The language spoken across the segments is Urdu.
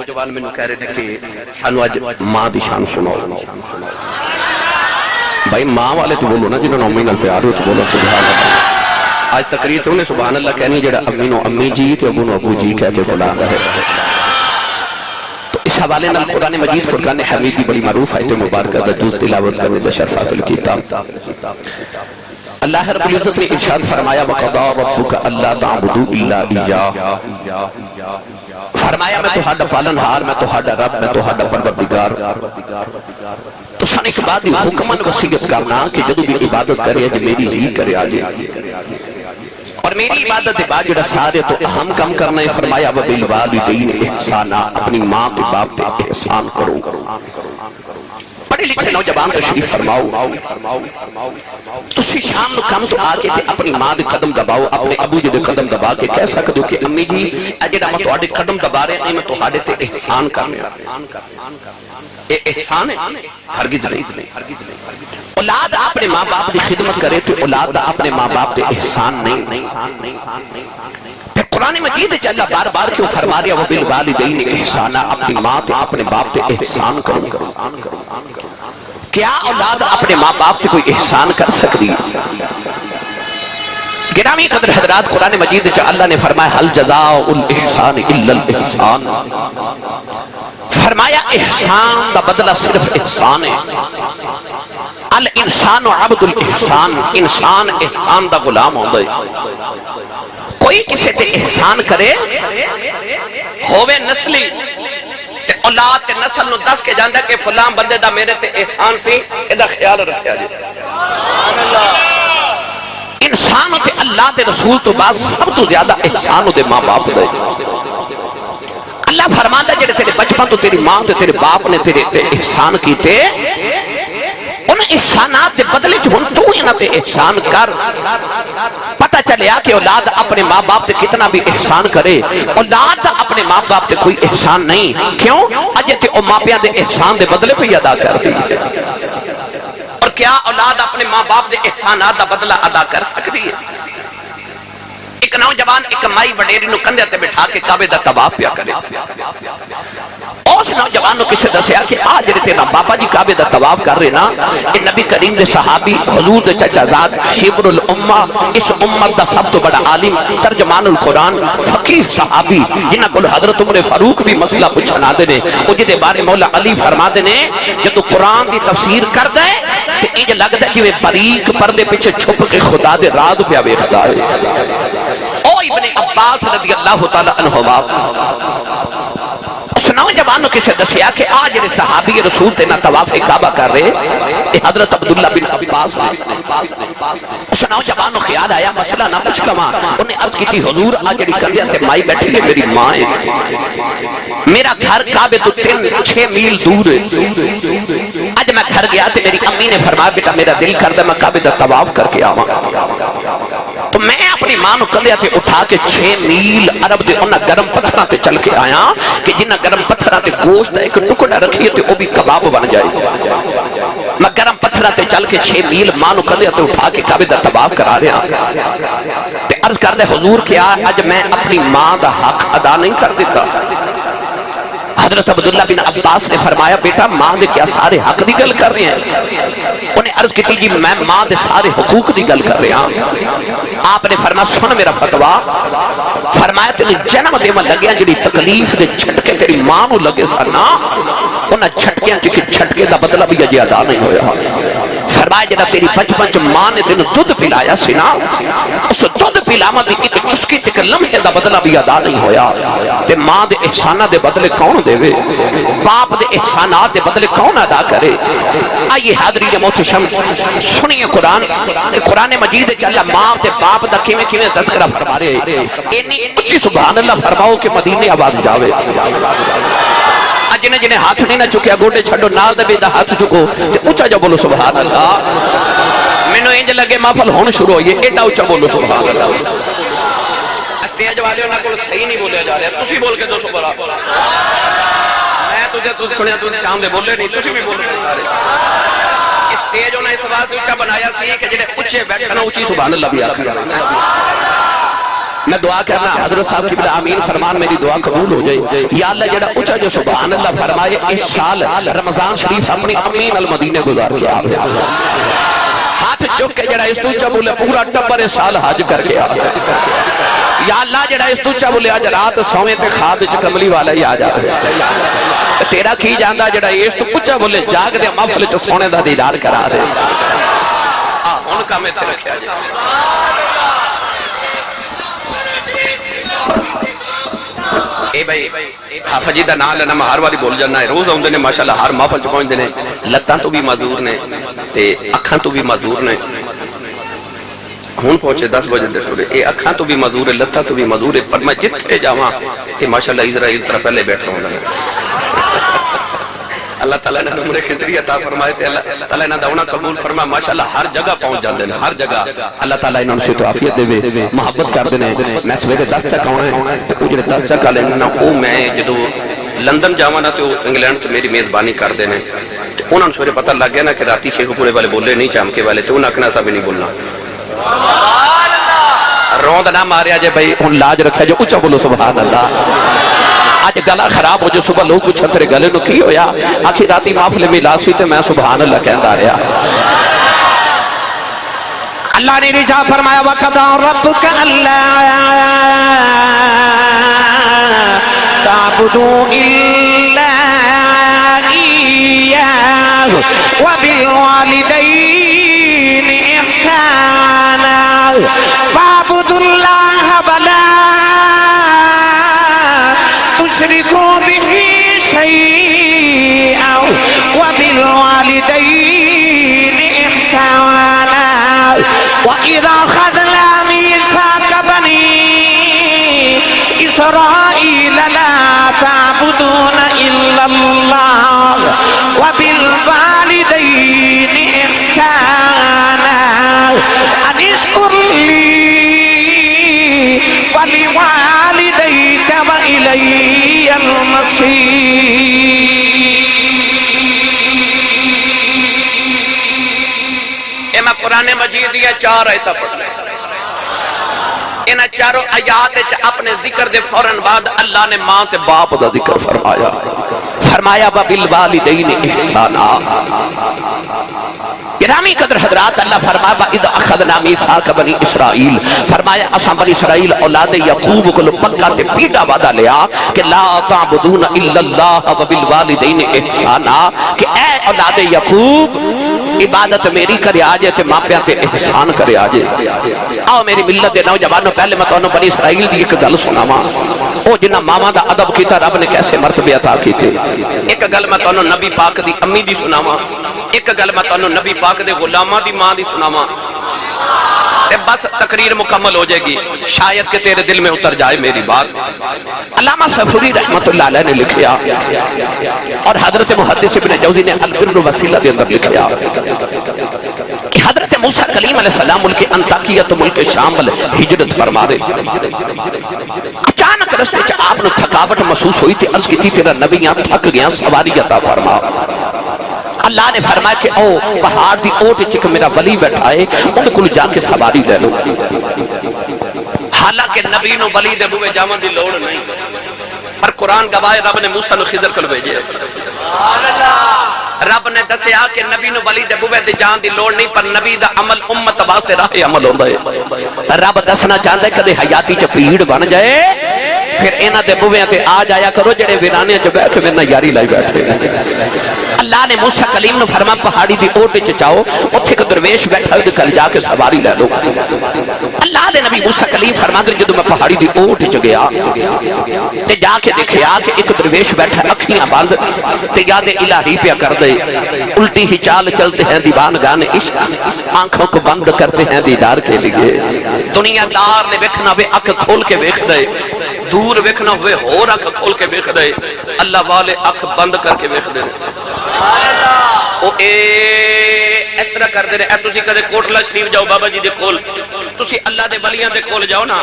نوجوان میں کہہ رہے تھے کہ ہنو آج ماں دی شان سناؤ بھائی ماں والے تو بولو نا جنہوں نے امی نال پیار ہو تو بولو سبحان اللہ. آج تقریر تو انہیں سبحان اللہ کہنی جڑا امی نو امی جی تو ابو نو ابو جی کہہ کے بلا رہے. تو اس حوالے نال قرآن مجید فرقان حمید کی بڑی معروف آیت مبارکہ دا جز تلاوت کرنے دا شرف حاصل کیتا. اللہ رب العزت نے ارشاد فرمایا وَقَضَىٰ رَبُّكَ أَلَّا تَعْبُدُوا إِلَّا إِيَّاهُ. فرمایا میں تہاڈا پالن ہار، میں تہاڈا رب، میں تہاڈا پروردگار. تو سن ایک بعد حکمن وصیت کرنا کہ جدو بھی عبادت کرے کہ میری ہی کرے آجے، اور میری عبادت بعد جڑا سارے تو اہم کم کرنا ہے. فرمایا وَبِالْوَالِدَيْنِ إِحْسَانًا، اپنی ماں کے باپ پہ احسان کرو. پڑھے لکھے نوجوان تشریف فرماؤ تو سی شام نو کم تو آگے تے اپنی ماں دے قدم دباؤ، اپنے ابو جی دے قدم دبا کے کہہ سکتے ہو کہ امی جی اجڑا میں تہاڈے قدم دبا رہے ہیں میں تہاڈے تے احسان کرنے آ رہے ہیں. اے احسان ہے ہرگز نہیں. اولاد اپنے ماں باپ دی خدمت کرے تو اولاد اپنے ماں باپ تے احسان نہیں. قرآن مجید چاہ اللہ بار بار کیوں فرما رہا وَبِالْوَالِدَيْنِ إِحْسَانًا، اپنی ماں تے اپنے باپ تے احسان کرو. کیا اولاد اپنے ماں باپ تے کوئی احسان کر سکتی ہے؟ گرامی قدر حضرات قرآن مجید چاہ اللہ نے فرمایا حَلْ جَزَاءُ الْإِحْسَانِ إِلَّا الْإِحْسَانِ. فرمایا احسان دا بدلہ صرف احسان ہے. الانسان عبد الاحسان، انسان احسان دا غلام ہو گئے. کوئی کسی تے احسان کرے ہووے نسلی تے اولاد تے نسل نو دس کے جاندہ کہ فلان بندے دا میرے تے احسان سی ایدہ خیال رکھیا جی. انسان تے اللہ تے رسول تو بعد سب تو زیادہ احسان دے ماں باپ دے. اللہ فرماندہ جڑے تیرے بچپن تو تیری ماں تے تیرے باپ نے تیرے احسان کیتے ان احسانات دے بدلے چھون تو انہاں تے احسان کر. پتہ چلیا کہ اولاد اپنے ماں باپ تے کتنا بھی احسان کرے اولاد اپنے ماں باپ تے کوئی احسان نہیں. کیوں؟ اجے تے او ماں پیاں دے احسان دے بدلے پہ ادا کر دی. اور کیا اولاد اپنے ماں باپ دے احسانات دا بدلہ ادا کر سکتی ہے؟ ایک نوجوان ایک مائی وڈیری نو کندھے تے بٹھا کے کعبے دا طواف پیا کرے. اس نوجوان نو کسے دسیا کہ آج جڑے تیرا بابا جی کعبے دا طواف کر رہے نا اے نبی کریم دے صحابی حضور دے چچا زاد حبر الامہ، اس امت دا سب تو بڑا عالم ترجمان القرآن فقیہ صحابی جنہاں کو حضرت عمر فاروق بھی مسئلہ پوچھنا دے نے او جدے بارے مولا علی فرما دے نے جدو قرآن دی تفسیر کر دے کہ انج لگ دے کہ وہ باریک پردے پیچھے چھپ کے خدا دے راز پیا ویکھدا ہے. او ابن عباس رضی اللہ تعالی عنہ اس نوجوانوں کسے دسیا کہ آج جڑے صحابی رسول تے نہ طواف کعبہ کر رہے اے حضرت عبداللہ بن عباس. اس نوجوانوں خیال آیا مسئلہ نہ پوچھ لواں. انہیں عرض کی تھی حضور آج جڑی کندھے تے مائی بیٹھی ہے میری ماں ہے، میرا گھر کعبے تو 6 میل دور ہے. آج میں گھر گیا تے میری امی نے فرمایا بیٹا میرا دل کر دے میں کعبے دا طواف کر کے آواں. تو میں اپنی ماں نو کندھے تے اٹھا کے 6 میل عرب دے انہاں گرم پتھراں تے چل کے آیا کہ جنہاں گرم پتھراں تے گوشت ایک ٹکڑا رکھیے تے او بھی کباب بن جائے. میں گرم پتھراں تے چل کے 6 میل ماں نو کندھے تے اٹھا کے کعبے دا طواف کرا رہا تے عرض کر دے حضور کیا اج میں اپنی ماں دا حق ادا نہیں کر دیتا؟ حضرت عبداللہ بن عباس نے فرمایا بیٹا ماں دے کیا سارے حق دی گل کر رہے ہیں؟ انہیں عرض کی تھی جی میں ماں دے سارے حقوق دی گل کر رہا ہوں. آپ نے فرمایا سن میرا فتویٰ، فرمایا تیرے جنم دے میں لگیا جڑی تکلیف دے چھٹکے تیری ماں نو لگے سنا انہاں چھٹکیاں چکے چھٹکے دا بدلہ بھی اجے ادا نہیں ہویا. فرمایا جڑا تیری بچپن چ ماں نے تینوں دودھ پلایا سی نا اس دودھ پلاوا دی ایک چسکی تے لمحے دا بدلہ بھی ادا نہیں ہویا. تے ماں دے احسانات دے بدلے کون دے وے؟ باپ دے احسانات دے بدلے کون ادا کرے؟ آئیے حاضرین محترم سنیے قرآن مجید چ اللہ ماں تے باپ دا کیویں کیویں تذکرہ فرما رہے. اتنی اونچی سبحان اللہ فرماؤ کہ مدینے آواز جاوے. جنہیں جنہیں ہاتھ نہیں نہ چکیا گوڑے چھڑو نال دبی دا ہاتھ چکو تے اونچا جو بولو سبحان اللہ. مینوں انج لگے محفل ہون شروع ہوئی ہے ایڈا اونچا بولو سبحان اللہ. اسٹیج والے انہاں کول صحیح نہیں بولیا جا رہا تسی بول کے دو سبحان اللہ. میں تجھے تو سنیا تو شام دے بولے نہیں تسی بھی بولو سارے. اسٹیج انہاں اس بات اونچا بنایا سی کہ جڑے اونچے بیٹھے نا اونچی سبحان اللہ بھی آکھیا. میں دعا کرنا حضرت صاحب کی بلا آمین فرمان میری دعا قبول ہو جائے. یا اللہ جڑا اچھا جو سبحان اللہ فرمائے اس سال رمضان شریف اپنی امین المدینے گزار کے آئے. ہاتھ چک کے جڑا اس تو اچھا بولے پورا ٹبر اس سال حج کر کے آئے. یا اللہ جڑا اس تو اچھا بولے آج رات سویں تے خواب وچ کملی والا ہی آ جائے. تیرا کی جاندا جڑا اس تو اچھا بولے جاگ دے محفل چ سونے دا دیدار کرا دے. ان کا میں تے رکھیا جائے. اے بھائی حافظ جی دا نام لینا میں ہر والی بول جانا ہے. روز آؤندے نے ماشاءاللہ ہر محفل چ پہنچ نے. لتاں تو بھی معذور نے تے اکھاں تو بھی معذور نے. ہون پہنچے 10 بجے دے ٹورے. اے اکھاں تو بھی معذور ہے لتاں تو بھی معذور ہے. پر میں جتھے جاواں اے ماشاءاللہ اسرائیل طرح پہلے بیٹھا ہوندا ہے. اللہ تعالیٰ نے عمر خضری عطا فرمائے تھے. اللہ تعالیٰ نے دعونا قبول فرمائے. ماشاءاللہ ہر جگہ پہنچ جاندے ہیں ہر جگہ. اللہ تعالیٰ انہوں سے تو عافیت دے محبت کر دینے. میں سویرے 10 چکا ہونا ہے تو جڑے 10 چکا لینا وہ میں جدو لندن جاوانا تو انگلینڈ سے میری میزبانی کر دینے. انہوں نے سویرے پتہ لگ گیا نا کہ راتی شیخ پورے والے بولے نہیں چامکے والے تو انہوں نے اکنا سا بھی نہیں بولنا. روند نہ ماریا جائے بھائی ان لاج رکھا جو اچھا بولو سبحان اللہ. آج گلا خراب ہو جو صبح لوگ پوچھا تیرے گلے نو کی ہویا آخی راتی محفل میں لاسی تے میں سبحان اللہ کہندا رہا. اللہ نے رجا فرمایا وَقَضَى رَبُّكَ أَلَّا تَعْبُدُوا إِلَّا إِيَّاهُ وَبِالْوَالِدَيْنِ إِحْسَانًا وَاعْبُدُوا اللَّهَ وَلَا تُشْرِكُوا بِهِ شَيْئًا وَبِالْوَالِدَيْنِ إِحْسَانًا وَإِذَا أَخَذْنَا مِيثَاقَ بَنِي إِسْرَائِيلَ لَا تَعْبُدُونَ إِلَّا اللَّهَ وَبِالْوَالِدَيْنِ إِحْسَانًا أَنِ اشْكُرْ لِي وَلِوَالِدَيْكَ وَإِلَيَّ الْمَصِيرُ. میں قرآن مجید دیا 4 آیتاں پڑھ لیں. انہاں چاروں آیات اپنے ذکر دے فوراً بعد اللہ نے ماں تے باپ دا ذکر فرمایا. فرمایا وَبِالْوَالِدَيْنِ إِحْسَانًا. گرامی قدر حضرات اللہ فرمایا وَإِذْ أَخَذْنَا مِيثَاقَ بَنِي إِسْرَائِيل. فرمایا اساں بنی اسرائیل اولاد یعقوب کو پکا تے پیڑا وعدہ لیا کہ لا تعبدون الا اللہ وبالوالدین احسانا کہ اے اولاد یعقوب عبادت میری کرے آجے تے ماپیاں تے احسان کرے آجے. آؤ میری ملت دے نوجوانوں پہلے میں تو بنی اسرائیل دی ایک گل سناواں. او جنہ ماما دا ادب کیتا رب نے کیسے مرتبے عطا کیتے. ایک گل میں تو نبی پاک دی امی دی سناواں. ایک گل میں تو نبی پاک دے غلاماں دی ماں دی سناواں. بس تقریر مکمل ہو جائے گی شاید کہ تیرے دل میں اتر جائے میری بات. علامہ سفری رحمت اللہ علیہ نے لکھیا اور حضرت محدث ابن جوزی نے البر وسیلہ کے اندر لکھیا کہ حضرت موسیٰ کلیم علیہ السلام ملک انطاکیہ تو ملک شامل ہجرت فرما رہے. اچانک رستے چ آپ نے تھکاوٹ محسوس ہوئی تھی. عرض کی تھی تیرا نبی یہاں تھک گیا سواری عطا فرما. اللہ نے فرمایا کہ او پہاڑ دی اوٹ چک میرا ولی بیٹھا ہے ان کو جا کے سواری لے لو. حالانکہ نبی نو ولی دے بوے جاون دی لوڑ نہیں پر قرآن گواہ رب نے موسیٰ نو خضر کول بھیجے. رب نے دسیا کہ نبی نو ولی دے بوے دے جان دی لوڑ نہیں پر نبی دا عمل امت واسطے راہ عمل ہوندا ہے. رب دسنا چاہندا ہے کدے حیاتی چ پیڑ بن جائے پھر انہاں دے بویاں تے آ جایا کرو جڑے ویرانے چ بیٹھ کے میرے نال یاری لائی بیٹھے. اللہ نے موسیٰ کلیم نے فرمایا پہاڑی دی اوٹ وچ جاؤ اوتھے ایک درویش بیٹھا ہے کل جا کے سواری لے لو. اللہ دے نبی موسیٰ کلیم فرماندے جدوں میں پہاڑی دی اوٹ وچ گیا تے جا کے دیکھیا کہ ایک درویش بیٹھا اکھیاں بند تے یاد الہی پیا کر دے. الٹی ہی چال چلتے ہیں دیوان گانے عشق آنکھوں کو بند کرتے ہیں دیدار کے لیے. دنیا دار نے ویکھنا وے اکھ کھول کے ویکھ دے دور ویکھنا ہوئے ہور اکھ کھول کے ویکھ دے. اللہ والے اکھ بند کر کے ویکھ دے. او اس طرح کر دے اے تسی کدے کوٹلا شریف جاؤ بابا جی دے کول تسی اللہ دے ولیاں دے کول جاؤ نا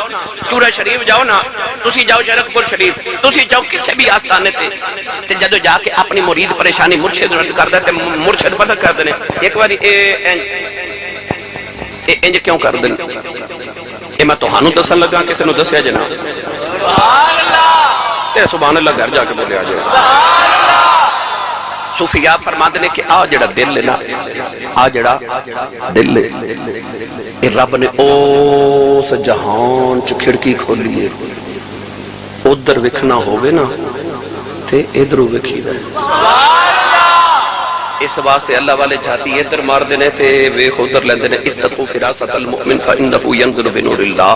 چورا شریف جاؤ نا تسی جاؤ شرک پور شریف تسی جاؤ کسے بھی آستانے تے جدو جا کے اپنی مرید پریشانی مرشد رد کر دے تے مرشد پتہ کر دے ایک باری انج کیوں کر دے یہ میں تہانوں دسن لگا کسی نے دسیا جنا سبحان اللہ گھر جا کے بولے آ جائے صوفیاء فرماتے ہیں کہ آ جڑا دل ہے نا آ جڑا دل ہے رب نے اس جہان چ کھڑکی کھولی ہے ادھر وکھنا ہوگے نا تے ادھروں وکھی دا اس واسطے اللہ والے جاتی ادھر مار دینے تے ویکھ ادھر لیندے نے اتقوا فراست المؤمن فانه ينظر بنور اللہ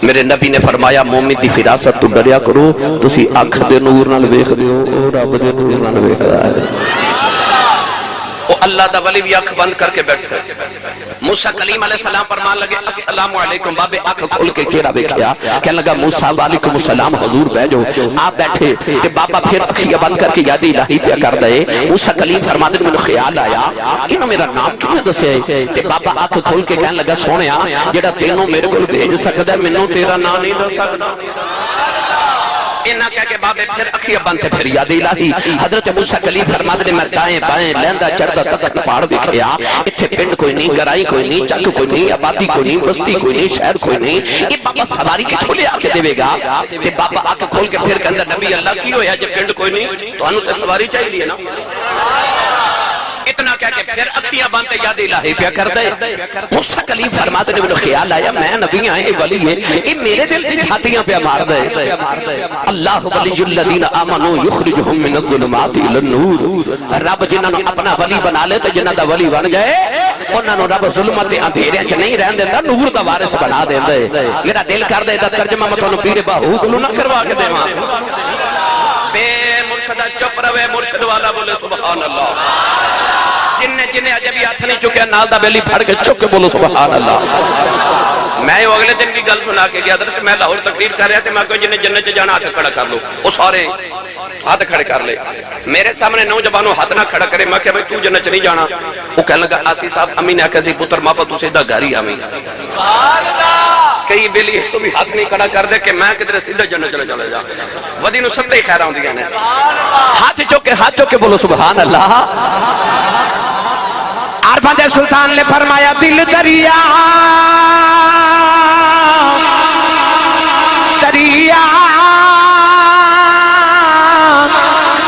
میرے نبی نے فرمایا مومن دی فراست تو ڈریا کرو تسی اکھ دے نور نال ویکھ دیو او رب دے نور نال ویکھدا ہے او اللہ دا ولی بھی اکھ بند کر کے بیٹھا موسیٰ کلیم علیہ السلام فرمان لگے السلام علیکم بابے آنکھ کھول کے کیرا بیکھیا کہنے لگا موسیٰ وعلیکم السلام حضور بیجو آپ بیٹھے کہ بابا پھر اکھیہ بند کر کے یاد الہی پیا کر دے موسیٰ کلیم فرماتے ہیں میں خیال آیا انہوں میرا نام کیوں نے دسے کہ بابا آنکھ کھول کے کہنے لگا سونیا جڑا تینوں میرے کو بھیج سکتا ہے منوں تیرا نام نہیں دس سکتا انہاں کہہ کے بابے پھر اکھیہ بند پھر یاد الہی حضرت موسیٰ کلیم فرماتے ہیں میں دائیں بائیں لیندہ چڑھدا تک پہاڑ بکھیا اتھے پنڈ کوئی نہیں گرائی کوئی نہیں چک کوئی نہیں آبادی کوئی نہیں بستی کوئی نہیں شہر کوئی نہیں یہ بابا سواری کے کھولے آ کے دے گا تے بابا آ کے کھول کے پھر کہندا نبی اللہ کی ہویا جب پنڈ کوئی نہیں تو انہوں تے سواری چاہیے نا اتنا کہہ کے پھر اکھیاں بانتے یاد الہی پیا کر دے موسیٰ کلیم فرماتے ہیں مجھے خیال آیا میں نبی آئے ولی ہے یہ میرے دل سے چھاتیاں پہ مار دے اللہ ولی الذین آمنوا یخرجہم من الظلمات الی النور رب جنہاں نے اپنا ولی بنا لے تو جنہاں دا ولی بن گئے انہاں نے رب ظلمت اندھیرے چ نہیں رہن دیندا نور دا وارث بنا دیندا میرا دل کر دے دا ترجمہ میں تانوں پیر باہو کولو نہ کروا کے دیواں بے مرشدہ چپ رہے مرشد والا بولے سبحان اللہ جنہیں عجبی ہاتھ نہیں چکے نال دا بیلی پھڑ کے چک کے بولو سبحان اللہ میں اگلے دن کی گل سنا کے گیا حضرت میں لاہور تقریر کر رہا تھا میں کوئی جنہیں جنت جانا ہاتھ کھڑا کر لو وہ سارے ہاتھ کھڑے کر لے میرے سامنے نوجوانوں ہاتھ نہ کھڑا کرے میں کہ بھائی تو جنت نہیں جانا وہ کہنے لگا آسی صاحب امی نے آکھا تھی پتر ماپا تو سیدھا گھر ہی آمی کئی بیلی اس تو بھی ہاتھ نہیں کھڑا کر دے کہ میں کدھر سیدھا جنت چلے جا ودی نو ستے ہی خیرہ ہوندیاں نے ہاتھ چوکے بولو سبحان اللہ عارفان دے سلطان نے فرمایا دل دریا دریا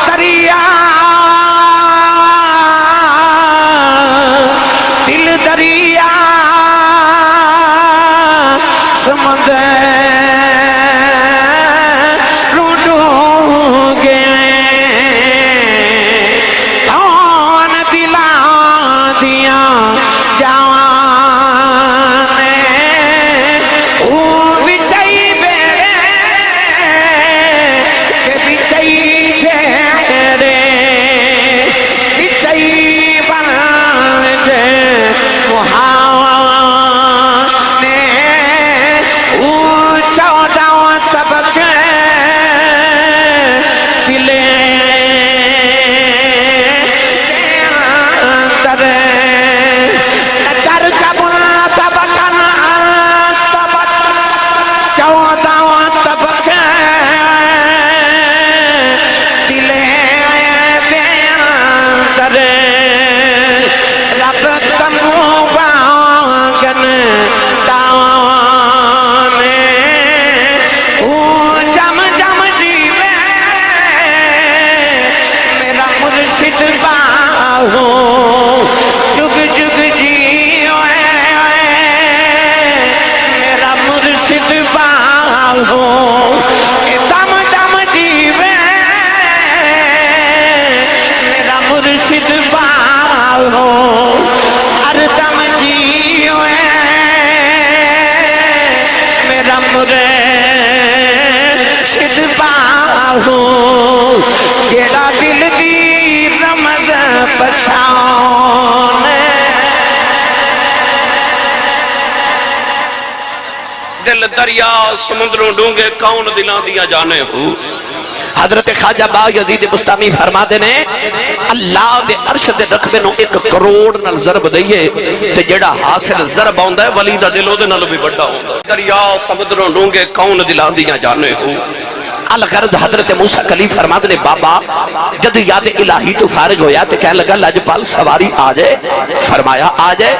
دریا دل دریا سمندر جیڑا دل دی رمض پچھانے دل دریا سمندروں ڈونگے کون دلاں دیا جانے ہو حضرت خواجہ با یزید بستامی فرما دینے اللہ دے عرش دے رقبے نو 1 کروڑ نال ضرب دئیے تے جڑا حاصل ضرب آندا ہے ولی دا دل او دے نال بھی بڑا ہوندا دریا سمندروں ڈونگے کون دلاں دیاں جانے ہو الغرض حضرت موسیٰ کلیم فرماتے نے بابا جد یاد الہی تو فارغ ہویا تو کہنے لگا لجپال سواری آ جائے. فرمایا آ جائے.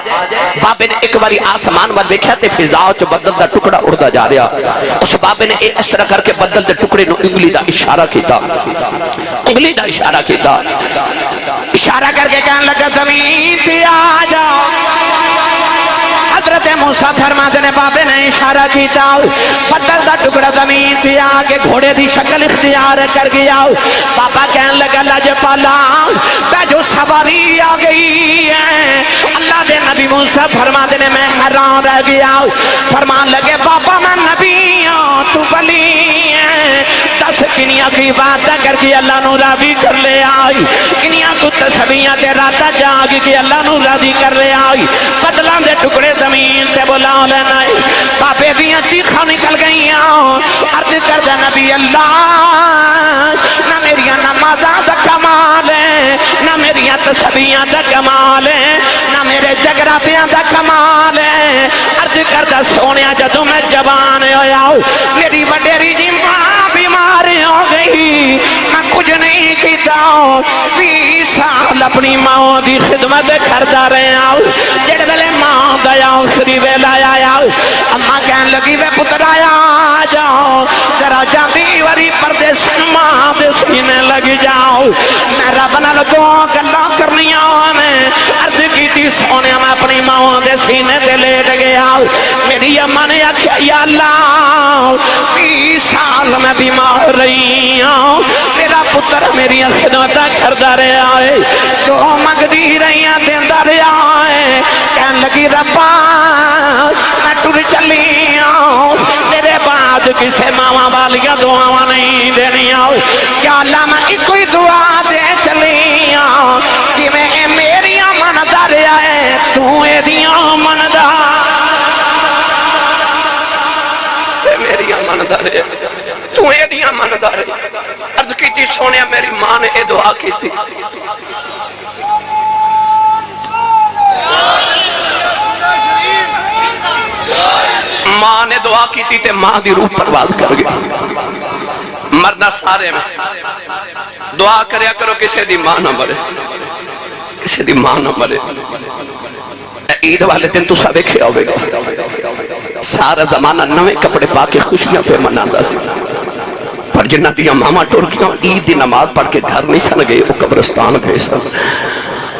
بابے نے ایک باری آسمان وال دیکھا تے فضا چ بدل دا ٹکڑا اڑدا جا رہا. اس بابے نے اس طرح کر کے بدل دے ٹکڑے نو انگلی دا اشارہ کیتا. انگلی دا اشارہ کیتا. اشارہ کر کے کہنے لگا زمین پہ آ جاؤ. حضرت موسیٰ فرماتے نے بابے نے اشارہ کیتا. بدل دا ٹکڑا زمین پہ آگے گھوڑے دی شکل اختیار کر گیا. بابا کہنے لگا لجپالا پہ جو سواری آ گئی ہے. اللہ دے نبی موسیٰ فرماتے نے میں حیران رہ گیا. فرمان لگے بابا میں نبی ہوں تو ولی ہے. 10 کنیاں کی بات کر کے اللہ نو راضی کر لے آئی. کنیاں کو تسبیحاں تے راتا جاگ کے اللہ نو راضی کر لے آئی. بدلاں دے ٹکڑے زمین تے بلا لینا. بابے دیاں چیخاں نکل گئیاں. عرض کر دے نبی اللہ نہ میریاں نمازاں دا کمال ہے نہ میریاں تسبیحاں دا کمال ہے نہ میرے جگراتیاں دا کمال ہے. عرض کر دے سونیا جدوں میں جوان ہویا میری وڈیری جی ماں بیمار ہو گئی. میں کچھ نہیں کیتا 20 سال اپنی ماں دی خدمت کرتا رہا. جڑے ویلے ماں دیا اسری ویلا آیا اما کہن لگی وے پتر آیا جاؤ ذرا جاندی وری پردے سن ماں دے سینے لگ جاؤ. میں رب نال دو گلاں کرنیاں نے. عرض کیتی سونیا میں اپنی ماں دے سینے تے لیٹ گیا. میری اما نے آکھیا یا اللہ 20 سال میں بیمار رہی ہوں میرا پتر میری خدمت کرتا رہا ہے جو منگدی رہی دیندا رہا ہے. کہن لگی ربا میں ٹر چلی ہوں میرے بعد کسے ماما والیاں دعاواں نہیں دینیاں. یا اللہ میں ایک ہی دعا دے چلی ہوں کہ میں میری مندا رہا ہے تو اے دیاں مندا میری مندا رہا تو اے دیاں مندا رہا. عرض کیتی سونیا میری ماں نے اے دعا کی تھی. ماں نے دعا کی تھی تے ماں دی روح پرواز کر گئی. مرنا سارے میں دعا کریا کرو کسی دی ماں نہ مرے کسی دی ماں نہ مرے. عید والے دن تو سب کھیا ہوئے گا سارا زمانہ نوے کپڑے پا کے خوشیاں پہ مناتا سی. پر جنہ دیا ماما ٹور گیا عید دی نماز پڑھ کے گھر نہیں سن گئے وہ قبرستان گئے سن.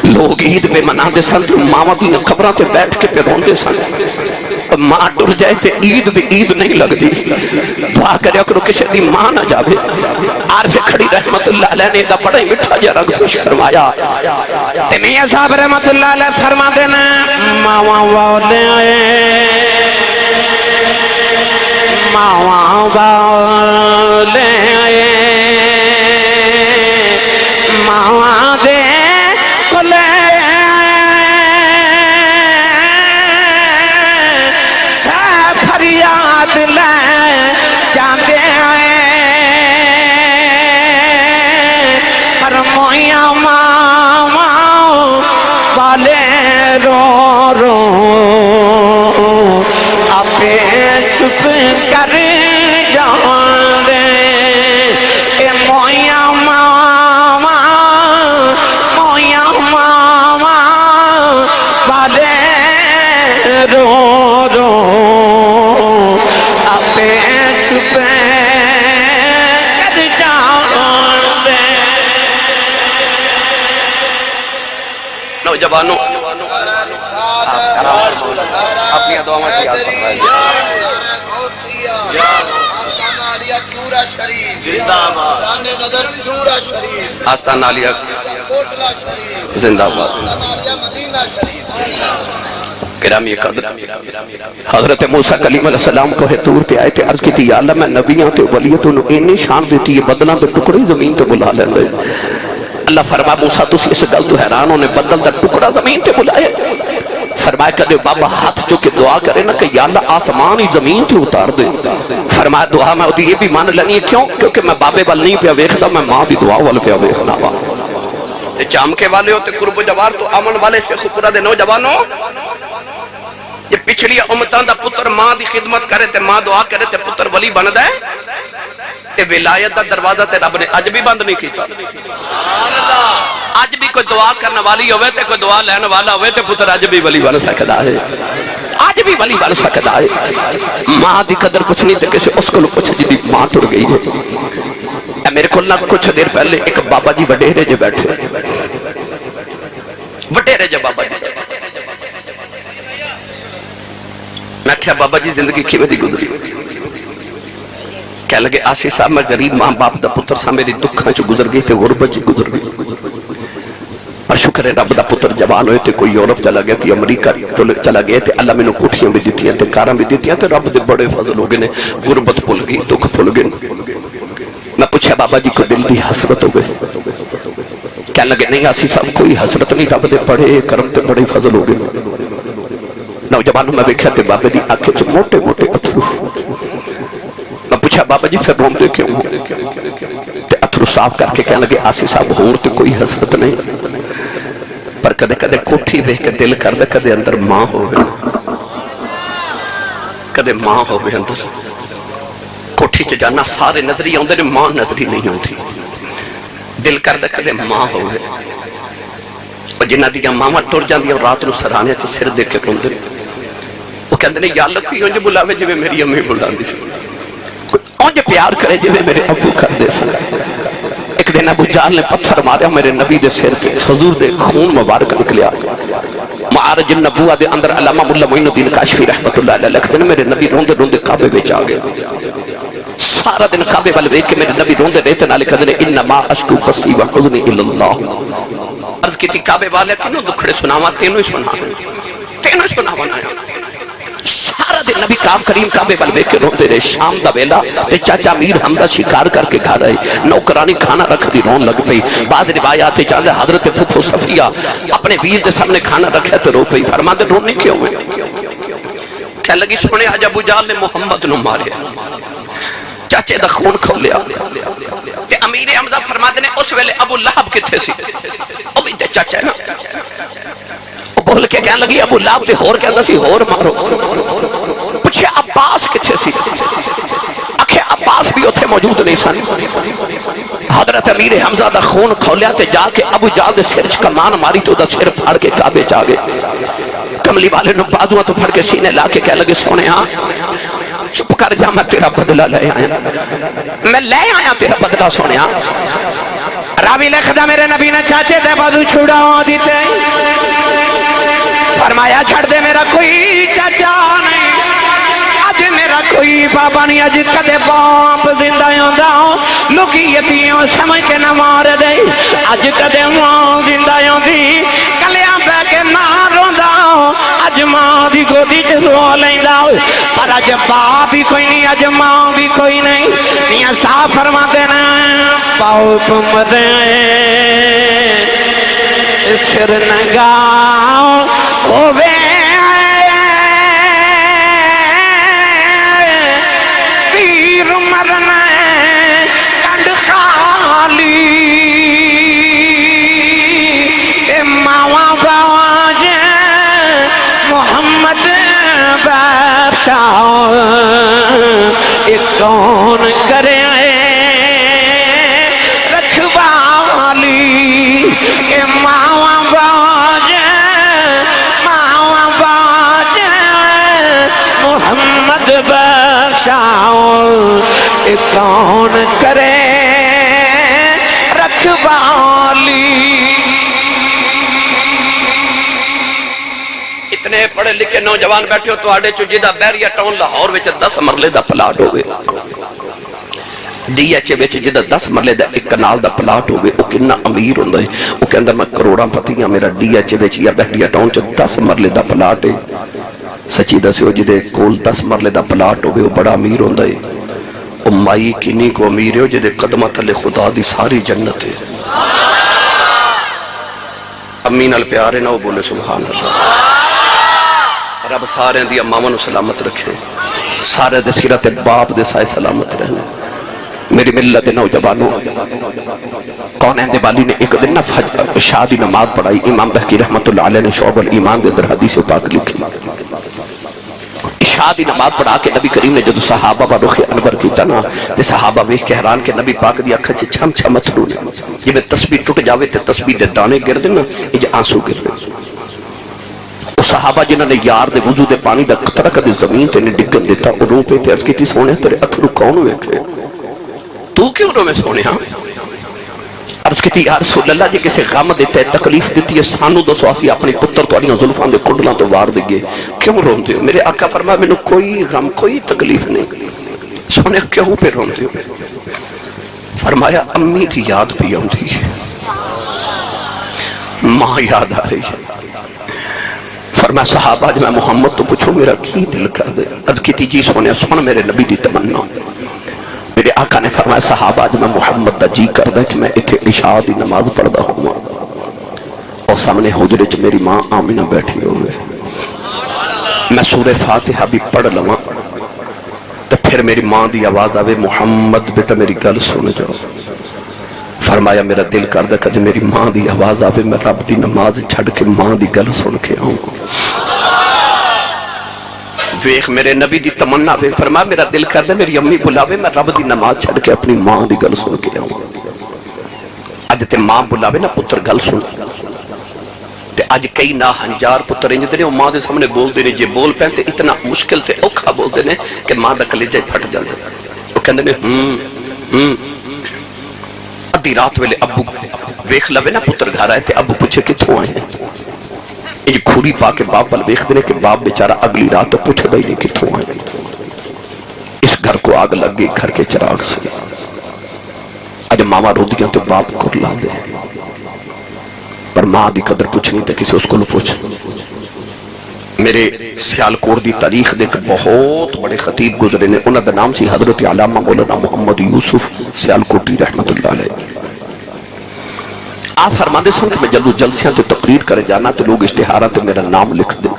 لوگ عید پہ منا دے سن تو ماما دی خبروں تے بیٹھ کے پہ روندے سن. ماں ٹر جائے تے عید بھی عید نہیں لگ دی. دعا کریا کرو کسی دی ماں نہ جاوے. عارف کھڑی رحمت اللہ علیہ نے دا بڑا ہی مٹھا جا رنگ پیش فرمایا. تے میاں صاحب رحمت اللہ علیہ فرما دینا ماما والے ماما والے ماما دے کلے فریاد لے جاندے پر مویاں ماما والے رو رو آپے چھپ کر جاندے. اے مویاں ماما مویاں ماما والے رو رو آپے چھپ کر جاندے. نوجوانوں اپنی دعا میں یاد فرمائیے. آستانہ علیہ زندہ باد. گرامی قدر حضرت موسیٰ کلیم علیہ السلام کو ہے طور تے آئے تے عرض کی تھی یا اللہ میں نبیاں تے ولیتوں نے انہیں شان دیتی ہے بدلہ دے ٹکڑے زمین تے بلا لیں دے. اللہ فرما موسیٰ تو اس گل تو حیران ہونے بدل دا ٹکڑا زمین تے بلائے. فرمایا کہ بابا ہاتھ جو کہ دعا کرے نا کہ یا اللہ آسمان ہی زمین تے اتار دے. فرمایا دعا میں ہوتی یہ بھی مان لینی ہے کیوں کیونکہ میں بابے وال نہیں پہ ویکھدا میں ماں دی دعا وال پہ ویکھنا وا. تے چامکے والے ہو تے قرب جوار تو امن والے شیخ پورا دے نوجوانوں یہ پچھلی امتاں دا پتر ماں دی خدمت کرے تے ماں دعا کرے تے پتر ولی بن دے. تے ولایت دا دروازہ تے رب نے اج بھی بند نہیں کیتا. اج بھی کوئی دعا کرنے والی ہوئے تے کوئی دعا لینے والا ہوئے تے پتر اج بھی ولی بن سکتا ہے. اج بھی ولی بن سکتا ہے. ماں دی قدر کچھ نہیں تے کسی اس کو کچھ جی ماں ٹر گئی ہے. میرے کو نہ کچھ دیر پہلے ایک بابا جی وڈیرے جو بیٹھے, وڈیرے جو بابا جی, میں کہا بابا جی زندگی کیویں دی گزری؟ کہہ لگے آسی صاحب میں غریب ماں باپ دا پتر سا, میری دکھاں چ گزر گئی تے غربت چ گزر گئی. اور شکر ہے رب دا پتر جوان ہوئے تے کوئی یورپ چلا گیا, کوئی امریکہ چلا گیا تے اللہ میں نے کوٹھیاں بھی دیتی ہیں تے کاراں بھی دیتی ہیں تے رب دے بڑے فضل ہو گئے نے. غربت بھول گئی, دکھ بھول گئے. میں پوچھا بابا جی کو دل دی حسرت ہو گئے؟ کہنے لگے نہیں آسی صاحب کوئی حسرت نہیں, رب دے بڑے کرم تے بڑے فضل ہو گئے. نوجوانوں میں دیکھا تے بابے دی آنکھیں چ موٹے موٹے اتھرو. میں پوچھا بابا جی پھر روندے کیوں؟ تے اتھرو صاف کر کے کہنے لگے آسی صاحب ہور تے کوئی حسرت نہیں, پر کدے کدے کوٹھی دیکھ کے دل کر دے کدے اندر ماں ہوئے, کدے ماں ہوئے اندر. کوٹھی چ جانا سارے نظری آندے نے, ماں نظری نہیں آندی. دل کر دے کدے ماں ہوئے. اور جنہ دیاں ماواں ٹر جاندیاں رات نو سرانے چ سر دے کے روندے, وہ کہندے نے یا اللہ کوئی اونج بلاوے جویں میری امی بلاندی سی, کوئی اونج پیار کرے جویں میرے ابو کردے سن. ایک دن ابو جہل نے پتھر ماریا میرے نبی دے سر تے, حضور دے خون مبارک نکلیا. معارج النبوہ دے اندر علامہ مولا معین الدین کاشفی رحمت اللہ علیہ لکھتے ہیں میرے نبی روندے روندے کعبے وچ آ گئے. سارا دن کعبے ول ویکھ کے میرے نبی روندے رہتے نال کہندے نے انما اشکو بثی وحزنی الی اللہ. عرض کی کعبے والے کینوں دکھڑے سناواں, تینوں ہی سناواں. سارا دن نبی کریم کعبے ول ویکھ کے روندے رہے. شام دا ویلا تے چاچا امیر حمزہ شکار کر کے گھر آئے, نوکرانی کھانا رکھ دی رون لگ پئی. بعد روایات چاہتے حضرت پھپھو صفیہ اپنے ویر دے سامنے کھانا رکھا تے رو پئی. فرماندے رونے کیوں ہوئے؟ کہنے لگی سنے اج ابو جہل نے محمد نو ماریا, چاچے دا خون کھولیا. تے امیر حمزہ فرماندے نے اس ویلے ابو لہب کتھے سی؟ او بھی تے چاچا ہے نا. او بول کے کہنے لگی ابو لہب تے ہور کہندا سی ہور مارو. پوچھے عباس کتھے سی؟ آکھے عباس بھی اوتھے موجود نہیں سن. حضرت امیر حمزہ دا خون کھولیا تے جا کے ابو جہل دے سر چ کمان ماری تو دا سر پھاڑ کے کعبے چ آ گئے. کملی والے نو بازواں تو پھڑ کے سینے لا کے کہنے لگے سونے ہاں چپ کر جا, میں تیرا بدلہ لے آیا, میں لے آیا تیرا بدلہ. سونے ہاں راوی لکھدا میرے نبی نے چاچے دے بازو چھڑا دیتے, فرمایا چھڑ دے میرا کوئی چاچا نہیں, اج میرا کوئی بابا نہیں, اج کدے باپ زندہ ہوندا لوکی یتیوں سمجھ کے نہ مار دے, اج کدے ماں زندہ ہوندی کلیاں بہ کے نہ روندا, اج ماں دی گودی چ رو لیندا, پر اج باپ بھی کوئی نہیں, اج ماں بھی کوئی نہیں. میاں صاحب فرماتے نا پاؤ تم دے سر نگاہ ہووے پیر مرنا کنڈ خالی, اے ماواں باج محمد بادشاہ ایک کون کرے رکھوالی, اے ماواں باج محمد بادشاہ ایک کون کرے رکھوالی. اتنے پڑھے لکھے نوجوان بیٹھے ہو, تو آڑے چو جدہ بیریا ٹاؤن لاہور وچ 10 مرلے دا پلاٹ ہوئے, ڈی ایچ وچ جدہ 10 مرلے دا ایک کنال دا پلاٹ ہوئے. وہ کنا امیر ہوندہ ہے, وہ کہ اندر میں کروڑاں پتیاں, میرا ڈی ایچ وچ یا بیریا ٹاؤن چو 10 مرلے دا پلاٹ ہے. سچی دسیو جدے کول 10 مرلے دا پلاٹ ہوئے, وہ بڑا امیر ہوندہ ہے. وہ مائی کنی کو امیر ہے جدے قدمہ تلے خدا دی ساری جنت ہے. امی نال پیارے نہ وہ بولے سبحان اللہ. رب سارے دی اماموں نو سلامت رکھے, سارے دے سیرت باپ دے سائے سلامت رہنے. میری ملت نوجوانوں, کونین دے والی نے ایک دن شادی نماز پڑھائی. امام بہقی رحمت اللہ علیہ نے شعب الایمان دے در حدیث پاک لکھی, عشاء دی نماز پڑھا کے نبی کریم نے جدو صحابہ با رخ انور کیتا نا تے صحابہ ویکھ کے حیران کہ نبی پاک دی اکھاں چ چھم چھم اتھرو نے جویں تسبیح ٹوٹ جاوے تے تسبیح دے دانے گردے نا اج آنسو گردے او صحابہ جنہاں نے یار دے وضو دے پانی دا قطرہ کدی زمین تے نہیں ڈگن دیتا او رو پہ تے عرض کیتی سونے تیرے اتھرو کون ویکھے تو کیوں رو میں سونے ہاں عرض کیتی یا رسول اللہ جی کسے غم دیتا ہے تکلیف دیتی ہے سانو دو سواسی اپنی پتر تو آلیاں ظلفان دے کنڈلاں تو وار دے کیوں رون دیو میرے آقا فرمایا میں نے کوئی غم کوئی تکلیف نہیں سونے کیوں پہ رون دیو فرمایا امی دی یاد بھی آن دی ماں یاد آ رہی ہے فرمایا صحابہ جب میں محمد تو پوچھو میرا کی دل کر دے عرض کیتی جی سونے سن میرے نبی دی تمنا میرے آقا نے فرمایا صحابہ جب میں محمد دا جی کر دے کہ میں اتھے عشاء دی نماز پڑھ دا ہوں اور سامنے حجرے چ میری ماں آمینہ بیٹھی ہوئے میں سورہ فاتحہ بھی پڑھ لواں تو پھر میری ماں دی آواز آوے محمد بیٹا میری گل سن جاؤ فرمایا میرا دل کر دے کہ میری ماں دی آواز آوے میں رب دی نماز چھڑ کے ماں دی گل سن کے آؤں ویخ میرے نبی دی تمنا بے فرمایا میرا دل کر دے میری امی بلاوے میں رب دی نماز چھڑ کے اپنی ماں دی گل سن کے آؤں آج تے ماں بلاوے نا پتر گل سن تے آج کئی نا ہنجار پتر انج دے نے ماں دے سامنے بول دے نے جے بول پہنتے اتنا مشکل تے اوکھا بول دے نے کہ ماں دا کلیجہ پھٹ جاندے وہ کہندے نے ادھی رات ویلے ابو ویخ لوے نا پتر گھر آئے تے ابو پوچھے کتھوں آئے ہیں یہ کھوری پا کے باپ بل ویخ دینے کہ باپ بیچارہ اگلی رات تو پوچھے دا ہی نہیں کتھوں آئے اس گھر کو آگ لگ گئی گھر کے چراغ سے آج ماما رو دیاں تو باپ کو لا دے پر ماں دی قدر پوچھنی تے کسی اس کو لو پوچھ میرے سیالکوٹ دی تاریخ دے کہ بہت بڑے خطیب گزرے نے انہوں دا نام سی حضرت علامہ مولانا محمد یوسف سیالکوٹی رحمت اللہ علیہ آپ فرماندے سن کہ میں جلدو جلسیاں تے تقریر کرے جانا تے لوگ اشتہارہ تے میرا نام لکھ دیں